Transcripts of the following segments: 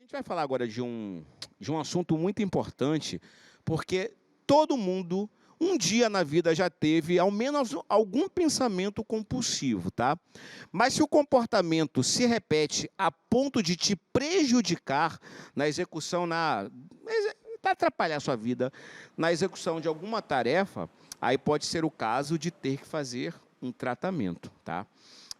gente vai falar agora de um assunto muito importante, porque todo mundo, um dia na vida, já teve ao menos algum pensamento compulsivo, tá? Mas se o comportamento se repete a ponto de te prejudicar na execução, para atrapalhar a sua vida, na execução de alguma tarefa, aí pode ser o caso de ter que fazer um tratamento, tá?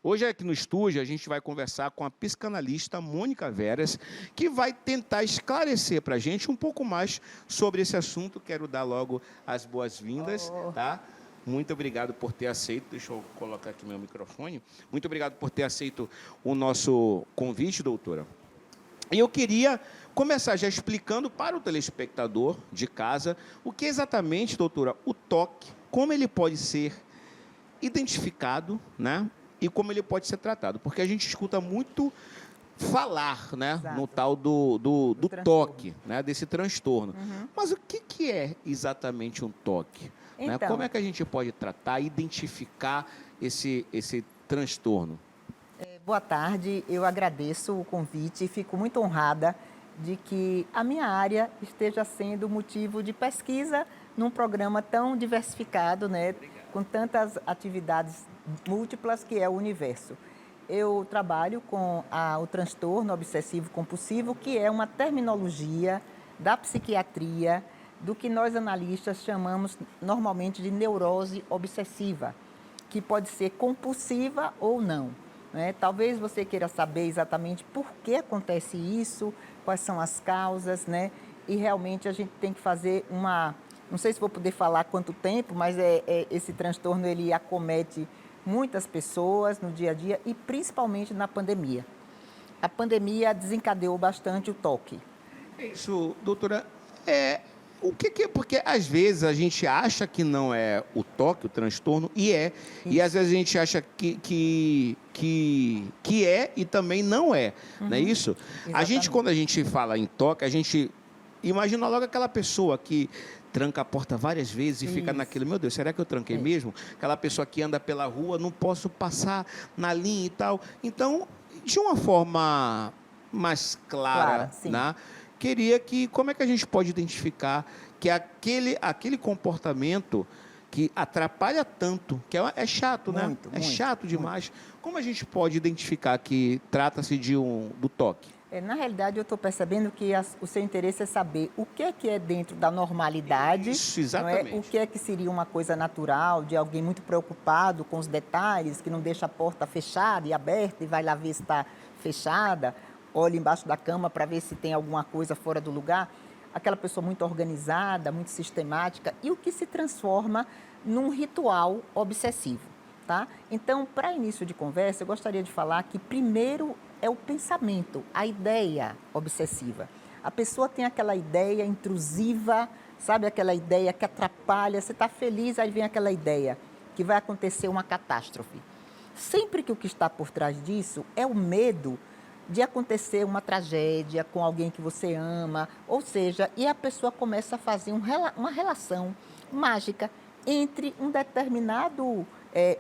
Hoje aqui no estúdio a gente vai conversar com a psicanalista Mônica Veras, que vai tentar esclarecer para a gente um pouco mais sobre esse assunto. Quero dar logo as boas-vindas, tá? Muito obrigado por ter aceito. Deixa eu colocar aqui meu microfone. Muito obrigado por ter aceito o nosso convite, doutora. E eu queria começar já explicando para o telespectador de casa o que exatamente, doutora, o toque, como ele pode ser identificado, né? E como ele pode ser tratado. Porque a gente escuta muito falar, né, no tal do toque, né, desse transtorno. Mas o que é exatamente um toque? Então, Né? Como é que a gente pode tratar, identificar esse transtorno? boa tarde, eu agradeço o convite e fico muito honrada de que a minha área esteja sendo motivo de pesquisa num programa tão diversificado, né, com tantas atividades múltiplas que é o Universo. Eu trabalho com o transtorno obsessivo-compulsivo, que é uma terminologia da psiquiatria, do que nós analistas chamamos normalmente de neurose obsessiva, que pode ser compulsiva ou não. Né? Talvez você queira saber exatamente por que acontece isso, quais são as causas, né? E realmente a gente tem que fazer não sei se vou poder falar quanto tempo, mas esse transtorno ele acomete muitas pessoas no dia a dia e principalmente na pandemia. A pandemia desencadeou bastante o toque. Isso, doutora, o que é? Porque às vezes a gente acha que não é o toque, o transtorno, e é. E às vezes a gente acha que é e também não é. Não é isso? Exatamente. Quando a gente fala em toque, a gente imagina logo aquela pessoa que tranca a porta várias vezes e fica naquilo, meu Deus, será que eu tranquei mesmo? Aquela pessoa que anda pela rua, não posso passar na linha e tal. Então, de uma forma mais clara, Sim. né? Como é que a gente pode identificar que aquele comportamento que atrapalha tanto, que é chato, né? Muito, É muito, chato demais. Como a gente pode identificar que trata-se do toque? Na realidade, eu estou percebendo que o seu interesse é saber o que é dentro da normalidade, Isso, não é? exatamente. O que é que seria uma coisa natural, de alguém muito preocupado com os detalhes, que não deixa a porta fechada e aberta e vai lá ver se está fechada, olha embaixo da cama para ver se tem alguma coisa fora do lugar. Aquela pessoa muito organizada, muito sistemática, e o que se transforma num ritual obsessivo. Tá? Então, para início de conversa, eu gostaria de falar que primeiro é o pensamento, a ideia obsessiva. A pessoa tem aquela ideia intrusiva, sabe, aquela ideia que atrapalha, você está feliz, aí vem aquela ideia que vai acontecer uma catástrofe. Sempre que o que está por trás disso é o medo de acontecer uma tragédia com alguém que você ama, ou seja, e a pessoa começa a fazer uma relação mágica entre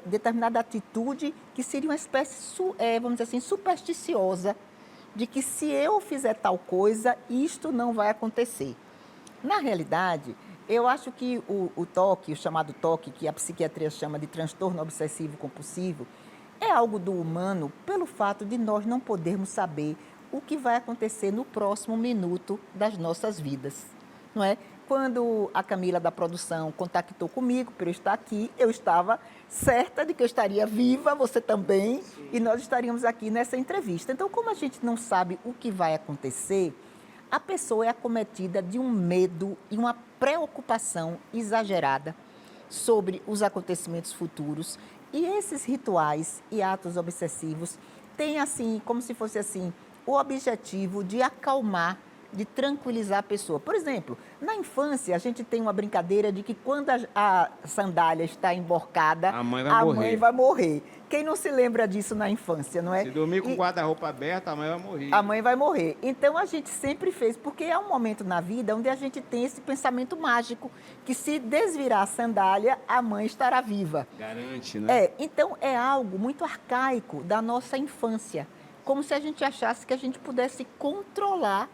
determinada atitude que seria uma espécie, vamos dizer assim, supersticiosa, de que se eu fizer tal coisa, isto não vai acontecer. Na realidade, eu acho que o toque, o chamado toque, que a psiquiatria chama de transtorno obsessivo-compulsivo, é algo do humano pelo fato de nós não podermos saber o que vai acontecer no próximo minuto das nossas vidas, não é? Quando a Camila da produção contactou comigo para eu estar aqui, eu estava certa de que eu estaria viva, você também, e nós estaríamos aqui nessa entrevista. Então, como a gente não sabe o que vai acontecer, a pessoa é acometida de um medo e uma preocupação exagerada sobre os acontecimentos futuros. E esses rituais e atos obsessivos têm, assim, como se fosse assim, o objetivo de acalmar, de tranquilizar a pessoa. Por exemplo, na infância, a gente tem uma brincadeira de que quando a sandália está emborcada, A mãe vai a morrer. mãe vai morrer. Quem não se lembra disso na infância, não é? Se dormir com o guarda-roupa aberto, a mãe vai morrer. A mãe vai morrer. Então, a gente sempre fez, porque é um momento na vida onde a gente tem esse pensamento mágico, que se desvirar a sandália, a mãe estará viva. Garante, né? Então, é algo muito arcaico da nossa infância, como se a gente achasse que a gente pudesse controlar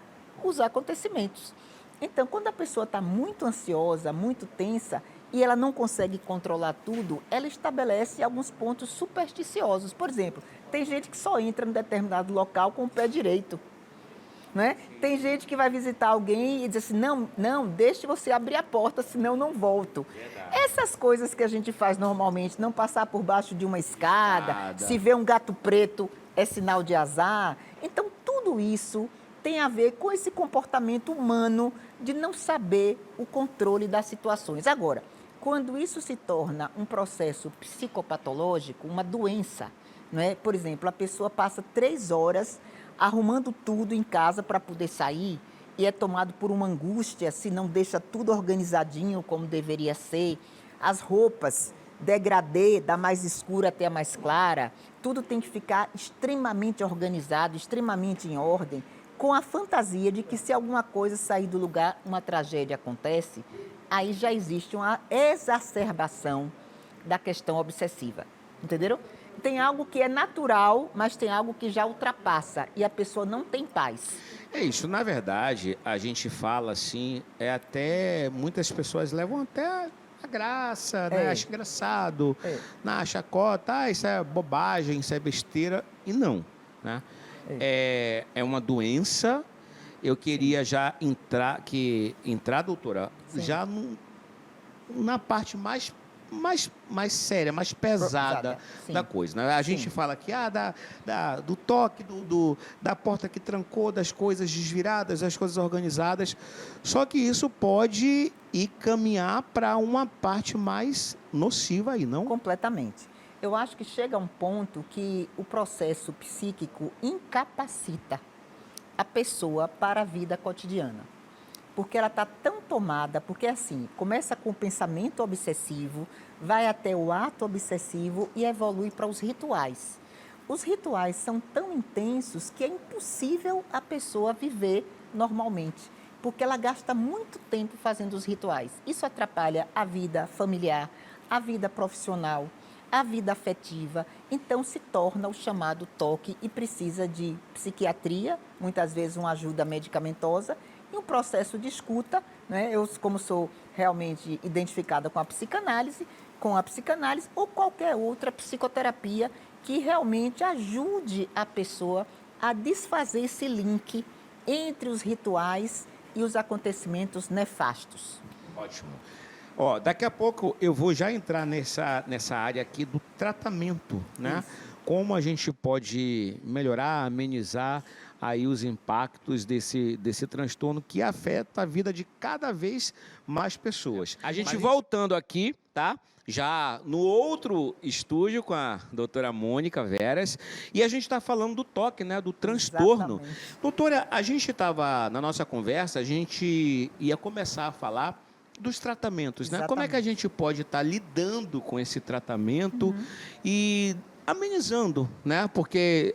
os acontecimentos. Então, quando a pessoa está muito ansiosa, muito tensa, e ela não consegue controlar tudo, ela estabelece alguns pontos supersticiosos. Por exemplo, tem gente que só entra em determinado local com o pé direito. Né? Tem gente que vai visitar alguém e diz assim, não, não, deixe você abrir a porta, senão não volto. Verdade. Essas coisas que a gente faz normalmente, não passar por baixo de uma escada, se vê um gato preto, é sinal de azar. Então, tudo isso tem a ver com esse comportamento humano de não saber o controle das situações. Agora, quando isso se torna um processo psicopatológico, uma doença, não é? Por exemplo, a pessoa passa 3 horas arrumando tudo em casa para poder sair e é tomado por uma angústia se não deixa tudo organizadinho como deveria ser. As roupas, degradê, da mais escura até a mais clara, tudo tem que ficar extremamente organizado, extremamente em ordem, com a fantasia de que se alguma coisa sair do lugar, uma tragédia acontece, aí já existe uma exacerbação da questão obsessiva, entenderam? Tem algo que é natural, mas tem algo que já ultrapassa e a pessoa não tem paz. É isso, na verdade, a gente fala assim, até muitas pessoas levam até a graça, né? Acha engraçado, na chacota, isso é bobagem, isso é besteira, e não, né? É uma doença. Eu queria já entrar, doutora, sim, já na parte mais séria, mais pesada da coisa. Né? A gente fala aqui do toque, da porta que trancou, das coisas desviradas, das coisas organizadas. Só que isso pode ir caminhar para uma parte mais nociva aí, não? Completamente. Eu acho que chega a um ponto que o processo psíquico incapacita a pessoa para a vida cotidiana. Porque ela está tão tomada, porque assim, começa com o pensamento obsessivo, vai até o ato obsessivo e evolui para os rituais. Os rituais são tão intensos que é impossível a pessoa viver normalmente, porque ela gasta muito tempo fazendo os rituais. Isso atrapalha a vida familiar, a vida profissional, a vida afetiva, então se torna o chamado toque e precisa de psiquiatria, muitas vezes uma ajuda medicamentosa, e um processo de escuta, né? Eu, como sou realmente identificada com a psicanálise ou qualquer outra psicoterapia que realmente ajude a pessoa a desfazer esse link entre os rituais e os acontecimentos nefastos. Ótimo. Ó, daqui a pouco eu vou já entrar nessa área aqui do tratamento, né? Isso. Como a gente pode melhorar, amenizar aí os impactos desse transtorno que afeta a vida de cada vez mais pessoas. A gente voltando aqui, tá? Já no outro estúdio com a doutora Mônica Veras, e a gente está falando do toque, né? Do transtorno. Exatamente. Doutora, a gente estava, na nossa conversa, a gente ia começar a falar dos tratamentos, né? Como é que a gente pode estar lidando com esse tratamento e amenizando, né? Porque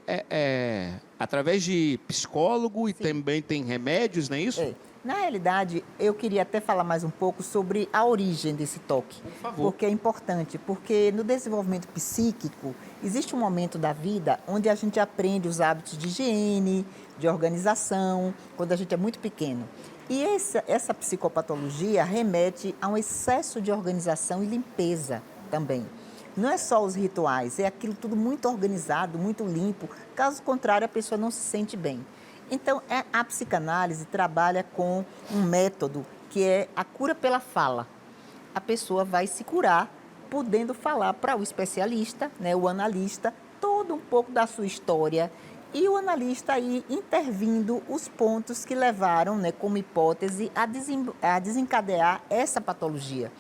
através de psicólogo e também tem remédios, não é isso? Na realidade, eu queria até falar mais um pouco sobre a origem desse toque. Por favor. Porque é importante, porque no desenvolvimento psíquico, existe um momento da vida onde a gente aprende os hábitos de higiene, de organização, quando a gente é muito pequeno. E essa psicopatologia remete a um excesso de organização e limpeza também. Não é só os rituais, é aquilo tudo muito organizado, muito limpo. Caso contrário, a pessoa não se sente bem. Então, a psicanálise trabalha com um método que é a cura pela fala. A pessoa vai se curar podendo falar para o especialista, né, o analista, todo um pouco da sua história. E o analista aí intervindo os pontos que levaram, né, como hipótese, a desencadear essa patologia.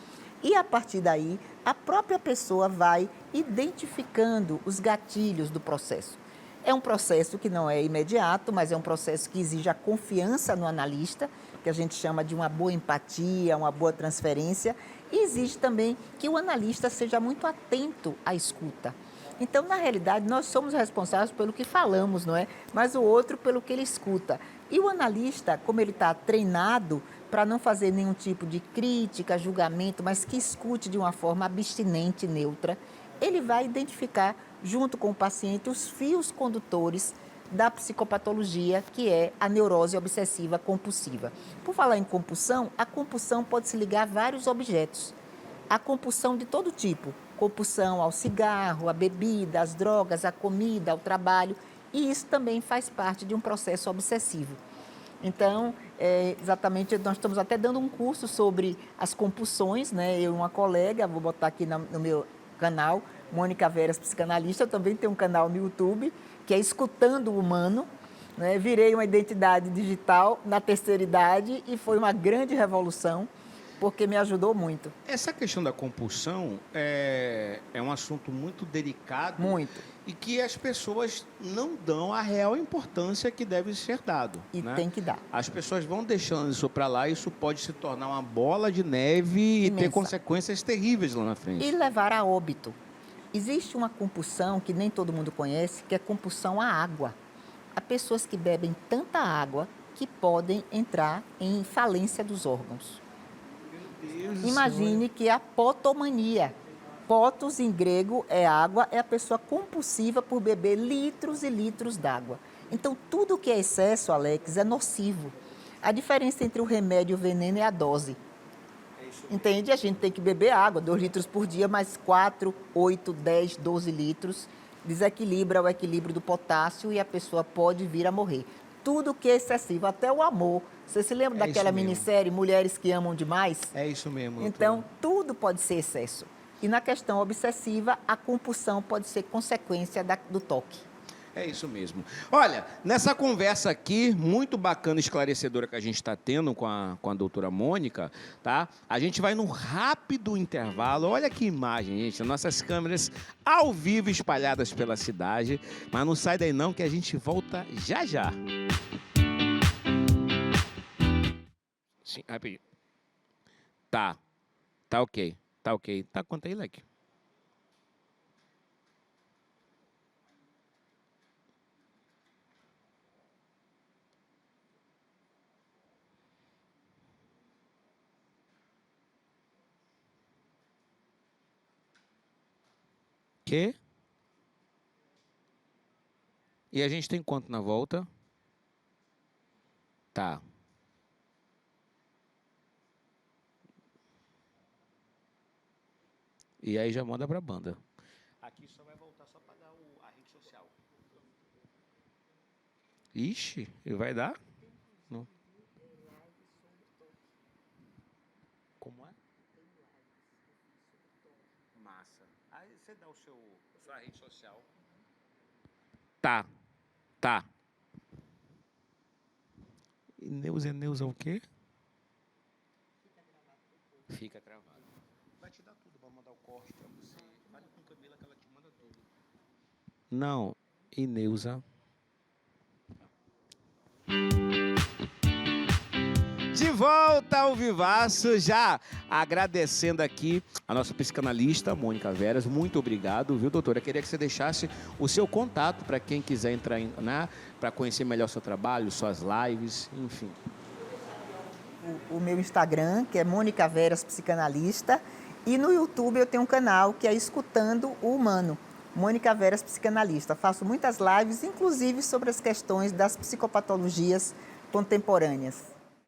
E a partir daí, a própria pessoa vai identificando os gatilhos do processo. É um processo que não é imediato, mas é um processo que exige a confiança no analista, que a gente chama de uma boa empatia, uma boa transferência. E exige também que o analista seja muito atento à escuta. Então, na realidade, nós somos responsáveis pelo que falamos, não é? Mas o outro pelo que ele escuta. E o analista, como ele está treinado para não fazer nenhum tipo de crítica, julgamento, mas que escute de uma forma abstinente, neutra, ele vai identificar, junto com o paciente, os fios condutores da psicopatologia, que é a neurose obsessiva compulsiva. Por falar em compulsão, a compulsão pode se ligar a vários objetos. A compulsão de todo tipo, compulsão ao cigarro, à bebida, às drogas, à comida, ao trabalho, e isso também faz parte de um processo obsessivo. Então, exatamente, nós estamos até dando um curso sobre as compulsões, né? Eu e uma colega, vou botar aqui no meu canal, Mônica Veras, psicanalista, eu também tenho um canal no YouTube, que é Escutando o Humano, né? Virei uma identidade digital na terceira idade e foi uma grande revolução, porque me ajudou muito. Essa questão da compulsão é um assunto muito delicado. Muito. E que as pessoas não dão a real importância que deve ser dado. E né? tem que dar. As pessoas vão deixando isso para lá e isso pode se tornar uma bola de neve e ter consequências terríveis lá na frente. E levar a óbito. Existe uma compulsão que nem todo mundo conhece, que é compulsão à água. Há pessoas que bebem tanta água que podem entrar em falência dos órgãos. Meu Deus Imagine do céu. que a potomania, potos em grego é água, é a pessoa compulsiva por beber litros e litros d'água. Então, tudo que é excesso, Alex, é nocivo. A diferença entre o remédio e o veneno é a dose. Entende? A gente tem que beber água, 2 litros por dia, mais 4, 8, 10, 12 litros. Desequilibra o equilíbrio do potássio e a pessoa pode vir a morrer. Tudo que é excessivo, até o amor. Você se lembra daquela minissérie Mulheres que Amam Demais? É isso mesmo. Então, tudo pode ser excesso. E na questão obsessiva, a compulsão pode ser consequência do toque. É isso mesmo. Olha, nessa conversa aqui, muito bacana e esclarecedora que a gente está tendo com a doutora Mônica, tá? A gente vai num rápido intervalo. Olha que imagem, gente. Nossas câmeras ao vivo espalhadas pela cidade. Mas não sai daí não, que a gente volta já já. Sim, rapidinho. Tá ok. Tá ok. Tá, conta aí, Leque. Quê? E a gente tem quanto na volta? Tá. E aí já manda pra banda. Aqui só vai voltar só pra dar a rede social. Ixi, e vai dar? Não. Como é? Massa. Aí você dá sua rede social. Tá. Neuza o quê? Fica gravado. Vai te dar tudo, vai mandar o corte pra você. Fale com Camila que ela te manda tudo. Não, Neuza. De volta ao Vivaço, já agradecendo aqui a nossa psicanalista, Mônica Veras. Muito obrigado, viu, doutora? Eu queria que você deixasse o seu contato para quem quiser entrar, para conhecer melhor seu trabalho, suas lives, enfim. O meu Instagram, que é Mônica Veras Psicanalista, e no YouTube eu tenho um canal que é Escutando o Humano, Mônica Veras Psicanalista. Faço muitas lives, inclusive sobre as questões das psicopatologias contemporâneas.